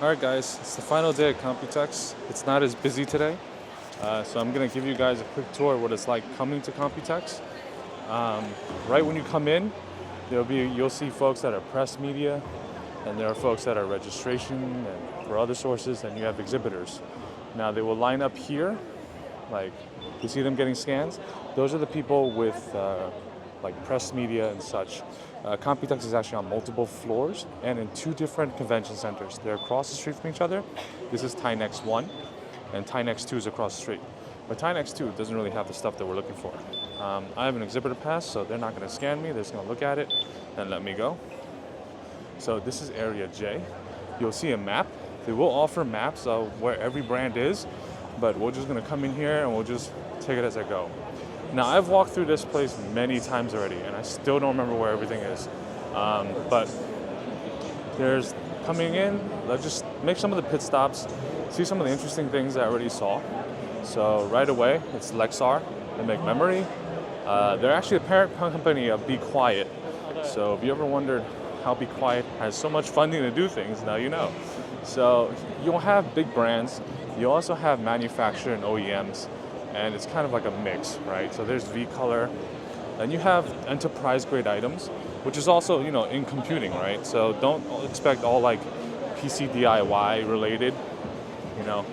Alright guys, it's the final day at Computex. It's not as busy today, so I'm going to give you guys a quick tour of what it's like coming to Computex. Right when you come in, you'll see folks that are press media, and there are folks that are registration and for other sources, and you have exhibitors. Now they will line up here, like you see them getting scans. Those are the people with like press media and such. Computex is actually on multiple floors and in two different convention centers. They're across the street from each other. This is Tainex 1 and Tainex 2 is across the street. But Tainex 2 doesn't really have the stuff that we're looking for. I have an exhibitor pass, so they're not going to scan me. They're just going to look at it and let me go. So this is Area J. You'll see a map. They will offer maps of where every brand is, but we're just going to come in here and we'll just take it as I go. Now, I've walked through this place many times already, and I still don't remember where everything is. But there's coming in, let's just make some of the pit stops, see some of the interesting things I already saw. So right away, it's Lexar. They make memory. They're actually a parent company of Be Quiet. So if you ever wondered how Be Quiet has so much funding to do things, now you know. So you'll have big brands. You also have manufacturer and OEMs. And it's kind of like a mix, right? So there's V-Color, and you have enterprise-grade items, which is also, in computing, right? So don't expect all like PC DIY related.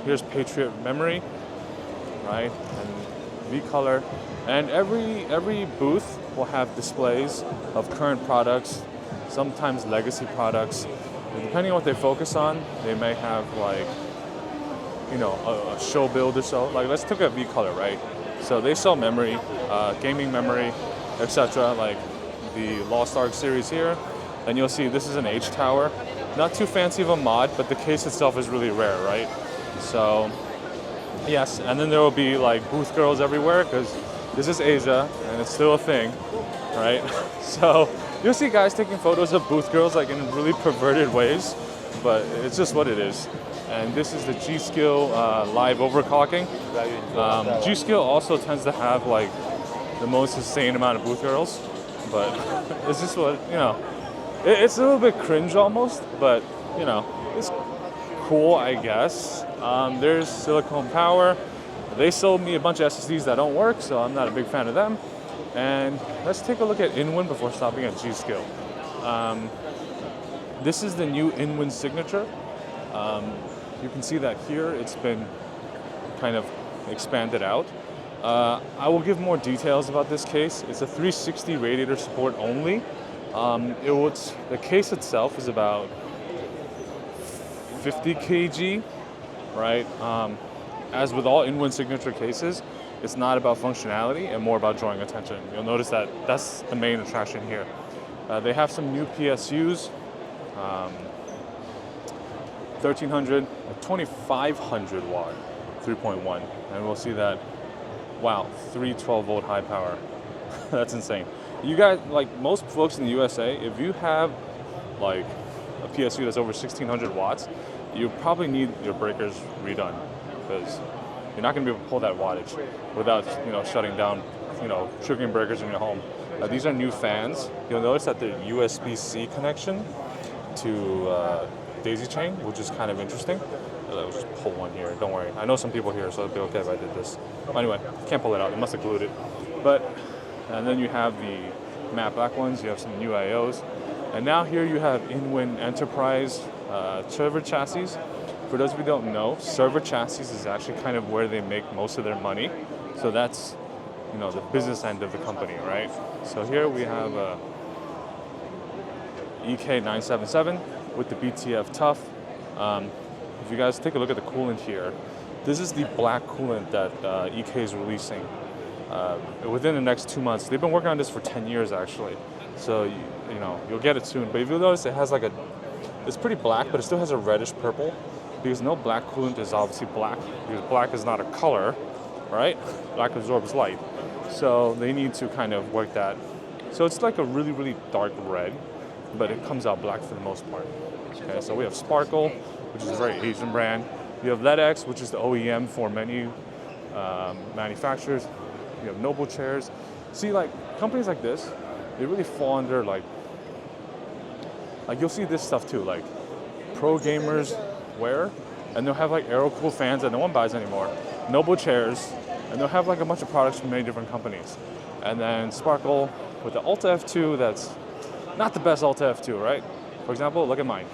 Here's Patriot Memory, right? And V-Color, and every booth will have displays of current products, sometimes legacy products. And depending on what they focus on, they may have like a show build or so. Like let's take a V-Color, right? So they sell memory, gaming memory, etc. Like the Lost Ark series here. And you'll see this is an H tower. Not too fancy of a mod, but the case itself is really rare, right? So yes, and then there will be like booth girls everywhere because this is Asia and it's still a thing, right? So you'll see guys taking photos of booth girls like in really perverted ways, but it's just what it is. And this is the G-Skill live overclocking. G-Skill also tends to have like the most insane amount of booth girls, but it's just what, it's a little bit cringe almost, but it's cool, I guess. There's Silicon Power. They sold me a bunch of SSDs that don't work, so I'm not a big fan of them. And let's take a look at Inwin before stopping at G-Skill. This is the new Inwin signature. You can see that here it's been kind of expanded out. I will give more details about this case. It's a 360 radiator support only. The case itself is about 50 kg, right? As with all Inwin signature cases, it's not about functionality and more about drawing attention. You'll notice that that's the main attraction here. They have some new PSUs. 1300, a 2500 watt, 3.1, and we'll see that, wow, 312 volt high power. That's insane. You guys, like most folks in the USA, if you have like a PSU that's over 1600 watts, you probably need your breakers redone because you're not going to be able to pull that wattage without, shutting down, triggering breakers in your home. These are new fans. You'll notice that they're USB-C connection to daisy chain, which is kind of interesting. I'll just pull one here. Don't worry. I know some people here, so it'll be okay if I did this. Anyway, can't pull it out. They must have glued it. And then you have the matte black ones. You have some new IOs. And now here you have Inwin Enterprise server chassis. For those of you who don't know, server chassis is actually kind of where they make most of their money. So that's, the business end of the company, right? So here we have EK977 with the BTF Tough. If you guys take a look at the coolant here, this is the black coolant that EK is releasing within the next 2 months. They've been working on this for 10 years actually. So, you'll get it soon. But if you'll notice, it has like it's pretty black, but it still has a reddish purple because no black coolant is obviously black because black is not a color, right? Black absorbs light. So they need to kind of work that. So it's like a really, really dark red, but it comes out black for the most part. Okay, so we have Sparkle, which is a very Asian brand. You have LEDX, which is the OEM for many manufacturers. You have Noble Chairs. See, like companies like this, they really fall under like you'll see this stuff too, like pro gamers, wear, and they'll have like Aero Cool fans that no one buys anymore, Noble chairs, and they'll have like a bunch of products from many different companies. And then Sparkle with the Alta F2 that's not the best Alta F2, right? For example, look at mine.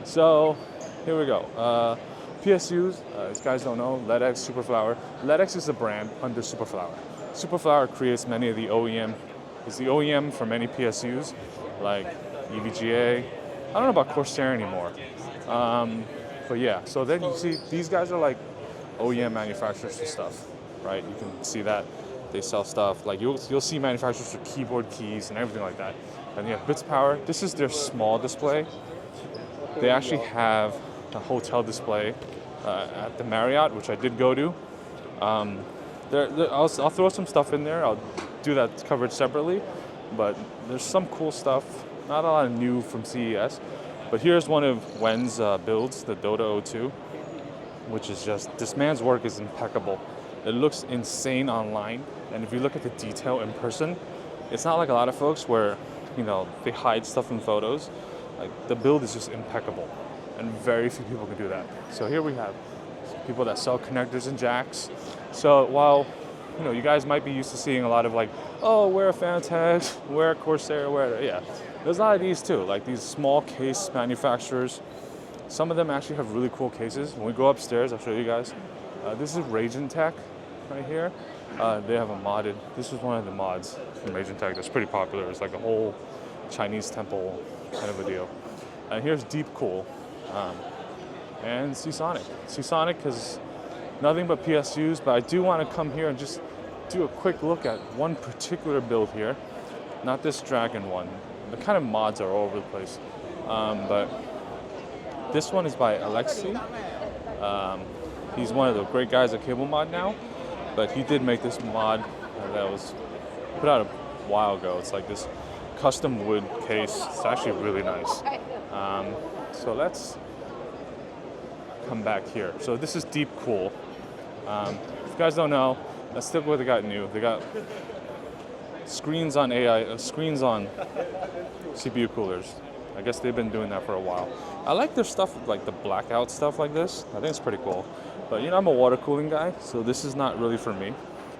So here we go. PSUs, if you guys don't know, LEDX, Superflower. LEDX is the brand under Superflower. Superflower creates many of the OEM, is the OEM for many PSUs, like EVGA. I don't know about Corsair anymore. But yeah, so then you see these guys are like OEM manufacturers for stuff, right? You can see that they sell stuff like you'll see manufacturers for keyboard keys and everything like that. And you have Bits Power. This is their small display. They actually have a hotel display at the Marriott, which I did go to. I'll throw some stuff in there. I'll do that coverage separately, but there's some cool stuff. Not a lot of new from CES, but here's one of Wen's builds, the Dota 02, which is just, this man's work is impeccable. It looks insane online, and if you look at the detail in person, it's not like a lot of folks where, you know, they hide stuff in photos. Like, the build is just impeccable, and very few people can do that. So here we have people that sell connectors and jacks. So while, you know, you guys might be used to seeing a lot of like, oh, wear a Fanatec, wear a Corsair, yeah. There's a lot of these too, like these small case manufacturers. Some of them actually have really cool cases. When we go upstairs, I'll show you guys. This is Ragent Tech right here. They have a modded, this is one of the mods from Ragent Tech that's pretty popular. It's like a whole Chinese temple kind of a deal. And here's Deep Cool and Seasonic. Seasonic has nothing but PSUs, but I do want to come here and just do a quick look at one particular build here. Not this Dragon one. The kind of mods are all over the place. But this one is by Alexei. He's one of the great guys at Cable Mod now, but he did make this mod that was put out a while ago. It's like this custom wood case. It's actually really nice. So let's come back here. So this is Deep Cool. If you guys don't know, let's stick with what they got new. They got screens on AI, screens on CPU coolers. I guess they've been doing that for a while. I like their stuff, like the blackout stuff like this. I think it's pretty cool. But you know, I'm a water cooling guy, so this is not really for me.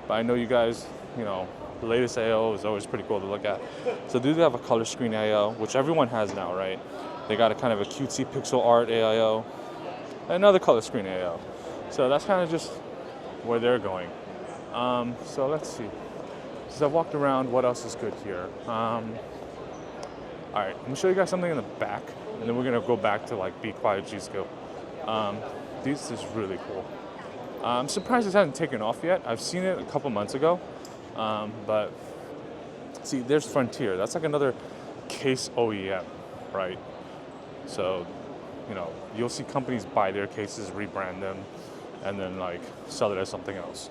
But I know you guys, you know, the latest AO is always pretty cool to look at. So they do have a color screen AO, which everyone has now, right? They got a kind of a cutesy pixel art AIO, another color screen AO. So that's kind of just where they're going. So let's see. So I've walked around, what else is good here? All right, let me show you guys something in the back, and then we're gonna go back to like Be Quiet G-Skill. This is really cool. I'm surprised this hasn't taken off yet. I've seen it a couple months ago, but see, there's Frontier. That's like another case OEM, right? So, you know, you'll see companies buy their cases, rebrand them, and then like sell it as something else.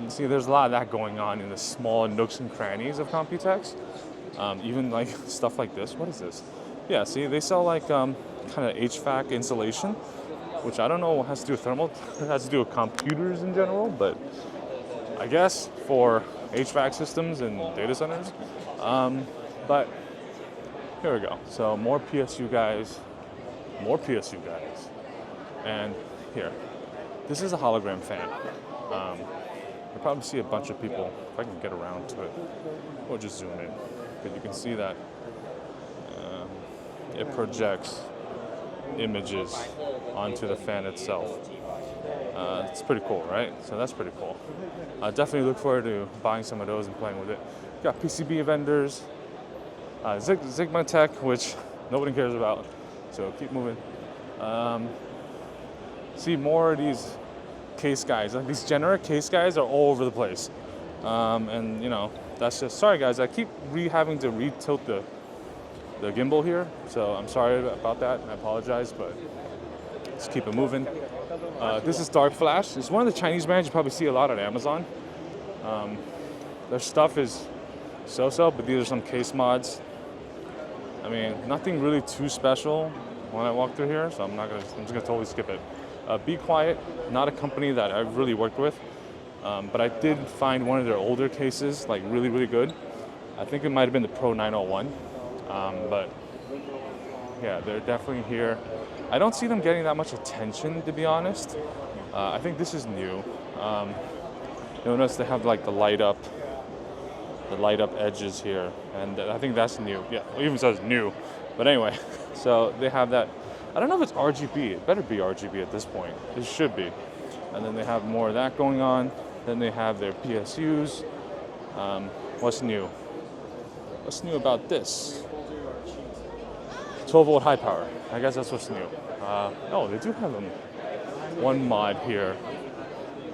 You see, there's a lot of that going on in the small nooks and crannies of Computex. Even like stuff like this. What is this? Yeah, see, they sell like kind of HVAC insulation, which I don't know what has to do with thermal. It has to do with computers in general, but I guess for HVAC systems and data centers. But here we go. So more PSU guys, and here. This is a hologram fan. You'll probably see a bunch of people, if I can get around to it, or just zoom in. But you can see that it projects images onto the fan itself. It's pretty cool, right? So that's pretty cool. I definitely look forward to buying some of those and playing with it. You got PCB vendors, Sigma Tech, which nobody cares about, so keep moving. See more of these case guys. Like these generic case guys are all over the place. And you know, that's just, sorry guys, I keep having to re-tilt the gimbal here, so I'm sorry about that, I apologize, but let's keep it moving. This is Dark Flash. It's one of the Chinese brands you probably see a lot on Amazon. Their stuff is so-so, but these are some case mods. I mean, nothing really too special when I walk through here, so I'm just gonna totally skip it. Be Quiet, not a company that I've really worked with, but I did find one of their older cases like really, really good. I think it might have been the Pro 901, but yeah, they're definitely here. I don't see them getting that much attention, to be honest. I think this is new. You'll notice they have like the light up edges here, and I think that's new. Yeah, it even says new. But anyway, so they have that. I don't know if it's RGB. It better be RGB at this point. It should be. And then they have more of that going on. Then they have their PSUs. What's new? What's new about this? 12-volt high power. I guess that's what's new. Oh, they do have one mod here.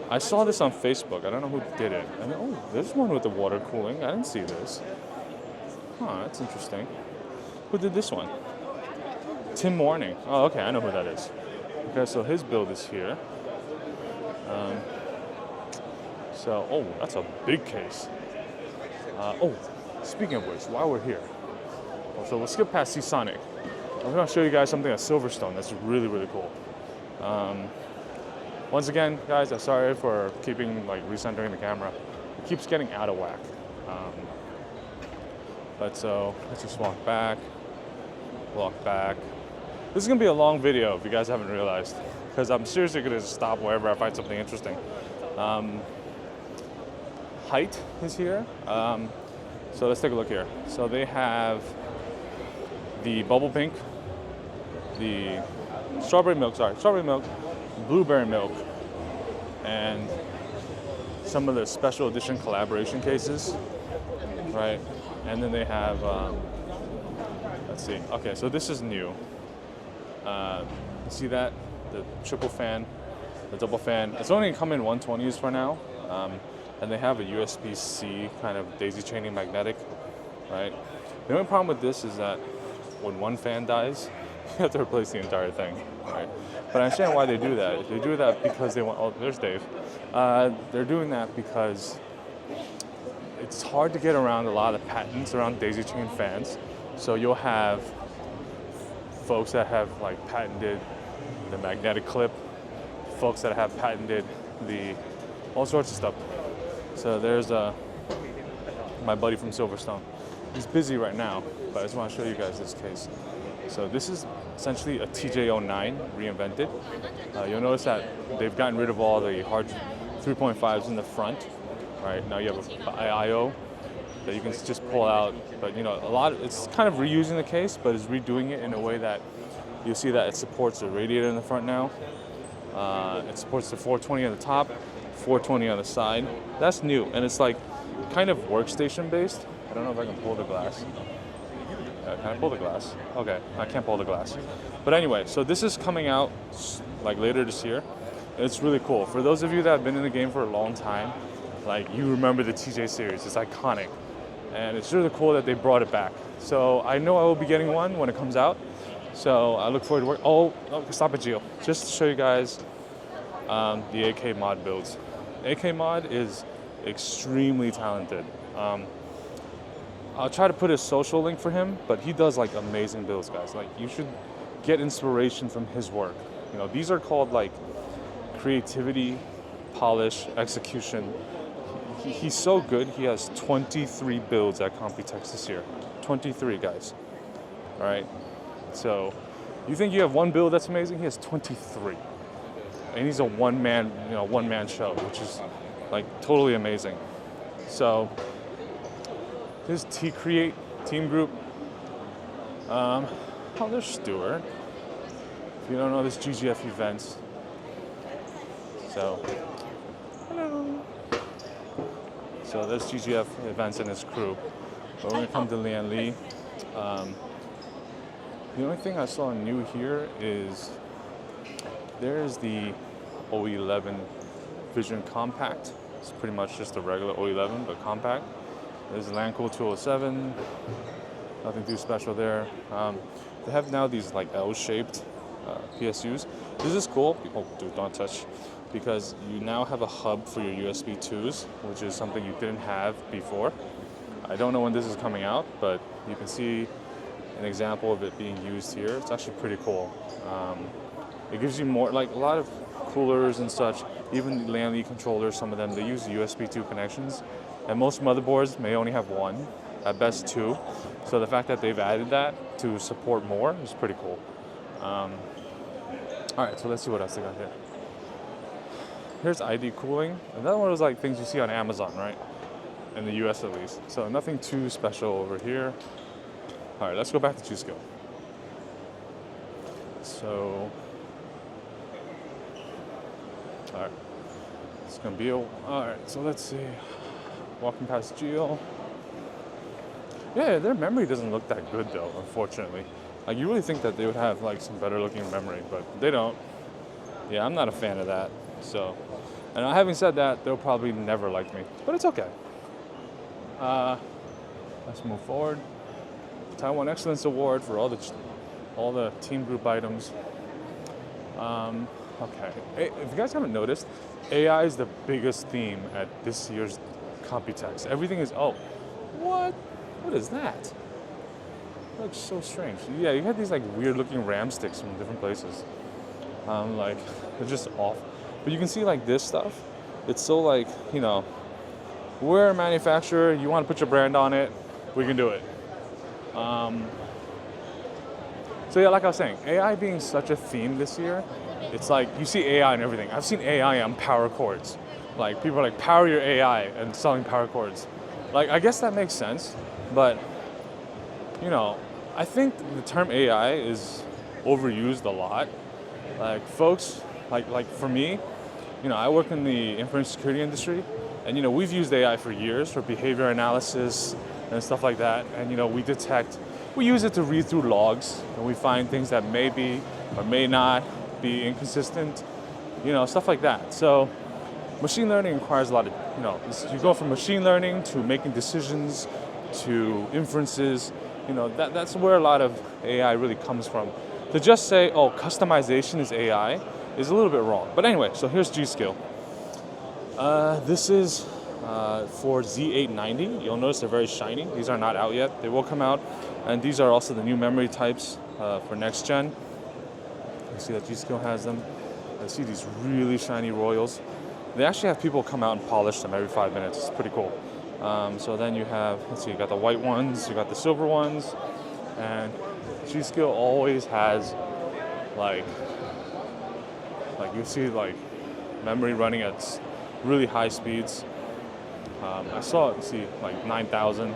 I saw this on Facebook. I don't know who did it. And oh, there's one with the water cooling. I didn't see this. Huh, that's interesting. Who did this one? Tim Morning. Oh, okay, I know who that is. Okay, so his build is here. Oh, that's a big case. Oh, speaking of which, while we're here, so we'll skip past Seasonic. I'm going to show you guys something at Silverstone that's really, really cool. Once again, guys, I'm sorry for keeping recentering the camera. It keeps getting out of whack. But so let's just walk back. This is gonna be a long video if you guys haven't realized, because I'm seriously gonna stop wherever I find something interesting. Height is here. So let's take a look here. So they have the bubble pink, the strawberry milk, blueberry milk, and some of the special edition collaboration cases, right? And then they have, let's see. Okay, so this is new. You see that? The triple fan, the double fan. It's only come in 120s for now. And they have a USB-C kind of daisy chaining magnetic, right? The only problem with this is that when one fan dies, you have to replace the entire thing, right? But I understand why they do that. They do that because they want, oh, there's Dave. They're doing that because it's hard to get around a lot of patents around daisy chain fans. So you'll have folks that have patented the magnetic clip, folks that have patented all sorts of stuff. So there's my buddy from Silverstone. He's busy right now, but I just want to show you guys this case. So this is essentially a TJ09 reinvented. You'll notice that they've gotten rid of all the hard 3.5s in the front. Right now you have an IO that you can just pull out, but it's kind of reusing the case, but it's redoing it in a way that you'll see that it supports the radiator in the front now. It supports the 420 on the top, 420 on the side. That's new, and it's kind of workstation based. I don't know if I can pull the glass. Can I pull the glass? Okay, I can't pull the glass. But anyway, so this is coming out later this year. It's really cool. For those of you that have been in the game for a long time, you remember the TJ series. It's iconic, and it's really cool that they brought it back. So I know I will be getting one when it comes out. So I look forward to work. Oh, stop it, Gio. Just to show you guys the AK mod builds. AK mod is extremely talented. I'll try to put a social link for him, but he does amazing builds, guys. You should get inspiration from his work. These are called creativity, polish, execution. He's so good. He has 23 builds at Computex this year. 23, guys. All right. So you think you have one build that's amazing? He has 23, and he's a one-man show, which is totally amazing. So his T-Create team group. Oh, there's Stuart. If you don't know, this GGF events. So, hello. So there's GGF events and his crew. But we're gonna come to Lian Li. The only thing I saw new here is there's the O11 Vision Compact. It's pretty much just a regular O11, but compact. There's the Landcool 207. Nothing too special there. They have now these L-shaped PSUs. This is cool. Oh, dude, don't touch. Because you now have a hub for your USB 2s, which is something you didn't have before. I don't know when this is coming out, but you can see an example of it being used here. It's actually pretty cool. It gives you more, a lot of coolers and such, even the LAN Li controllers, some of them, they use USB 2 connections. And most motherboards may only have one, at best two. So the fact that they've added that to support more is pretty cool. All right, so let's see what else they got here. Here's ID cooling. Another one of those like things you see on Amazon, right? In the US at least. So nothing too special over here. All right, let's go back to G-Skill. So, all right, it's gonna be, all right, so let's see. Walking past Geo. Yeah, their memory doesn't look that good though, unfortunately. Like you really think that they would have like some better looking memory, but they don't. Yeah, I'm not a fan of that. So, and having said that, they'll probably never like me, but it's okay. Let's move forward. Taiwan Excellence Award for all the team group items. Okay, hey, if you guys haven't noticed, AI is the biggest theme at this year's Computex. Everything is, oh, what is that? It looks so strange. Yeah, you had these like weird looking RAM sticks from different places. Like, they're just off. But you can see like this stuff, it's so like, you know, we're a manufacturer, you want to put your brand on it, we can do it. So yeah, like I was saying, AI being such a theme this year, it's like you see AI and everything. I've seen AI on power cords. Like people are like, power your AI and selling power cords. Like I guess that makes sense, but you know, I think the term AI is overused a lot. Like folks, like for me, you know, I work in the information security industry, and you know, we've used AI for years for behavior analysis and stuff like that. And you know, we use it to read through logs, and we find things that may be or may not be inconsistent, you know, stuff like that. So machine learning requires a lot of, you know, you go from machine learning to making decisions to inferences, you know, that's where a lot of AI really comes from. To just say, oh, customization is AI is a little bit wrong. But anyway, so here's G-Skill. This is for Z890. You'll notice they're very shiny. These are not out yet. They will come out. And these are also the new memory types for next gen. You see that G-Skill has them. I see these really shiny Royals. They actually have people come out and polish them every 5 minutes. It's pretty cool. So then you have, let's see, you got the white ones, you got the silver ones, and G-Skill always has like you see like memory running at really high speeds. I saw it, see, like 9,000.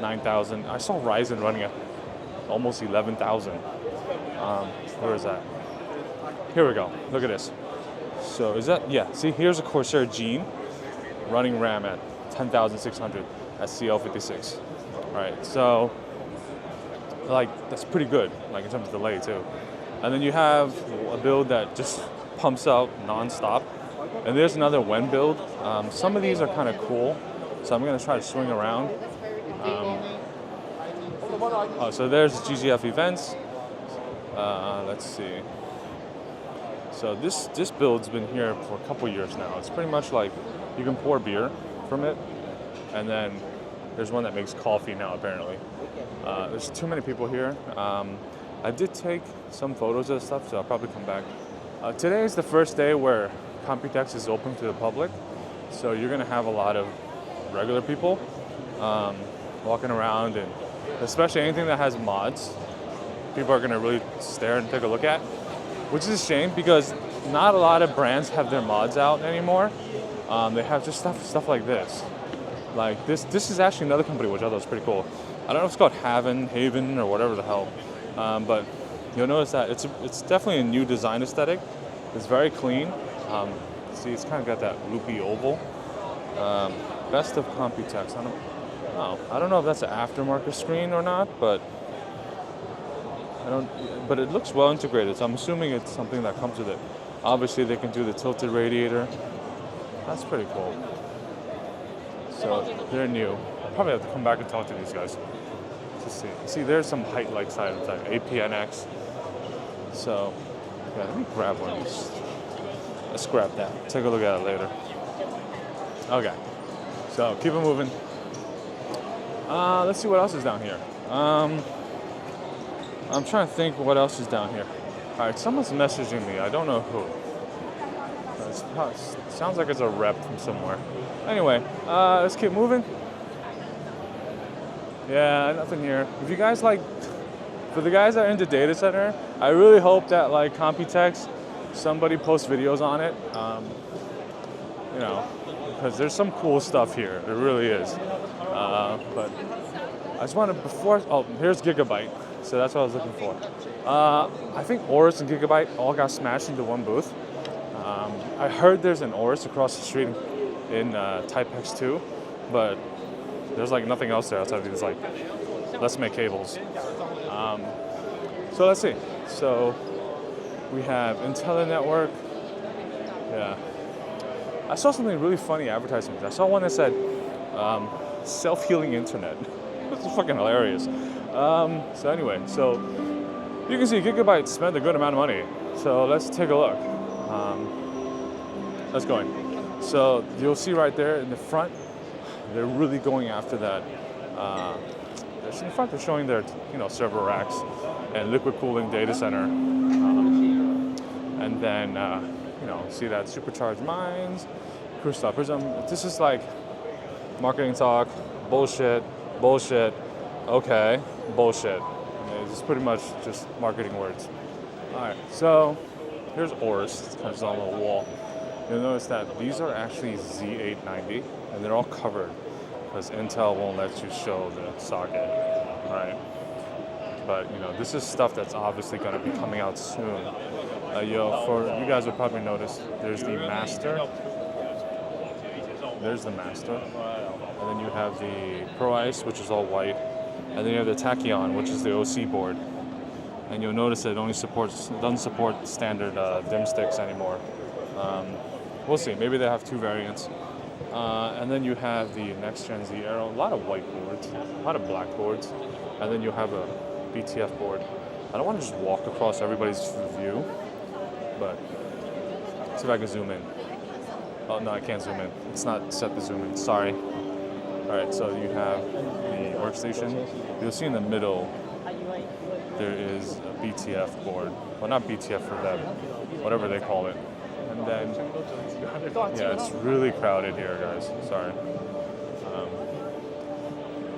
I saw Ryzen running at almost 11,000. Where is that? Here we go. Look at this. So is that, yeah, see, here's a Corsair Gene running RAM at 10,600 at CL56. All right, so like that's pretty good, like in terms of delay too. And then you have a build that just pumps out non-stop. And there's another Wen build. Some of these are kind of cool, so I'm gonna try to swing around. So there's GGF events. Let's see. So this build's been here for a couple years now. It's pretty much like you can pour beer from it, and then there's one that makes coffee now apparently. There's too many people here. I did take some photos of the stuff, so I'll probably come back. Today is the first day where Computex is open to the public, so you're gonna have a lot of regular people walking around, and especially anything that has mods, people are gonna really stare and take a look at, which is a shame because not a lot of brands have their mods out anymore. They have just stuff like this. Like this is actually another company which I thought was pretty cool. I don't know if it's called Haven or whatever the hell, but you'll notice that it's definitely a new design aesthetic. It's very clean. See, it's kind of got that loopy oval. Best of Computex. I don't know if that's an aftermarket screen or not, but But it looks well integrated, so I'm assuming it's something that comes with it. Obviously, they can do the tilted radiator. That's pretty cool. So they're new. I'll probably have to come back and talk to these guys to see. See, there's some height-like side of that APNX. So yeah, let me grab one of these. Let's grab that. Take a look at it later. Okay. So keep it moving. Let's see what else is down here. I'm trying to think what else is down here. All right, someone's messaging me. I don't know who. It sounds like it's a rep from somewhere. Anyway, let's keep moving. Yeah, nothing here. If you guys for the guys that are into data center, I really hope that like Computex somebody post videos on it. You know, because there's some cool stuff here. There really is. But I just wanted oh, here's Gigabyte. So that's what I was looking for. I think Aorus and Gigabyte all got smashed into one booth. I heard there's an Aorus across the street in Taipex too, but there's like nothing else there outside of these like, let's make cables. So let's see. So we have Intel Network. Yeah. I saw something really funny advertisements. I saw one that said self-healing internet. This is fucking hilarious. So anyway, so you can see Gigabyte spent a good amount of money. So let's take a look. Let's go in. So you'll see right there in the front, they're really going after that. In the front, they're showing their server racks and liquid cooling data center. And then see that supercharged mines, Crystal Prism. This is like marketing talk, bullshit, okay, bullshit. It's pretty much just marketing words. All right, so here's Aorus. It's kind of just on a little wall. You'll notice that these are actually Z890, and they're all covered because Intel won't let you show the socket, right? But this is stuff that's obviously going to be coming out soon. For you guys would probably notice, there's the master. There's the master, and then you have the Pro Ice, which is all white, and then you have the Tachyon, which is the OC board. And you'll notice that it doesn't support standard DIMM sticks anymore. We'll see. Maybe they have two variants. And then you have the next gen Z Aero. A lot of white boards, a lot of black boards, and then you have a BTF board. I don't want to just walk across everybody's view, but let's see if I can zoom in. Oh no, I can't zoom in. It's not set to zoom in. Sorry. All right. So you have the workstation. You'll see in the middle there is a BTF board. Well, not BTF for them, whatever they call it. And then, yeah, it's really crowded here, guys. Sorry.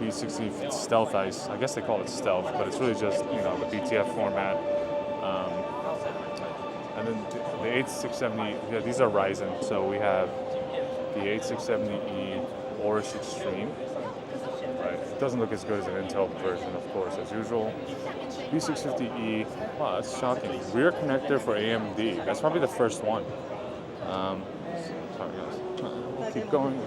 B60 Stealth Ice. I guess they call it Stealth, but it's really just, the BTF format. And then the 8670, yeah, these are Ryzen. So we have the 8670E Aorus Extreme. Right. It doesn't look as good as an Intel version, of course, as usual. B650E, wow, that's shocking. Rear connector for AMD. That's probably the first one. Sorry guys. We'll keep going.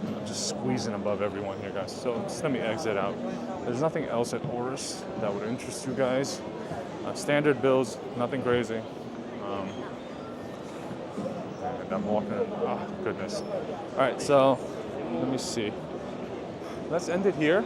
I'm just squeezing above everyone here, guys. So just let me exit out. There's nothing else at Aorus that would interest you guys. Standard builds, nothing crazy. And I'm walking. Oh goodness. All right, so let me see. Let's end it here.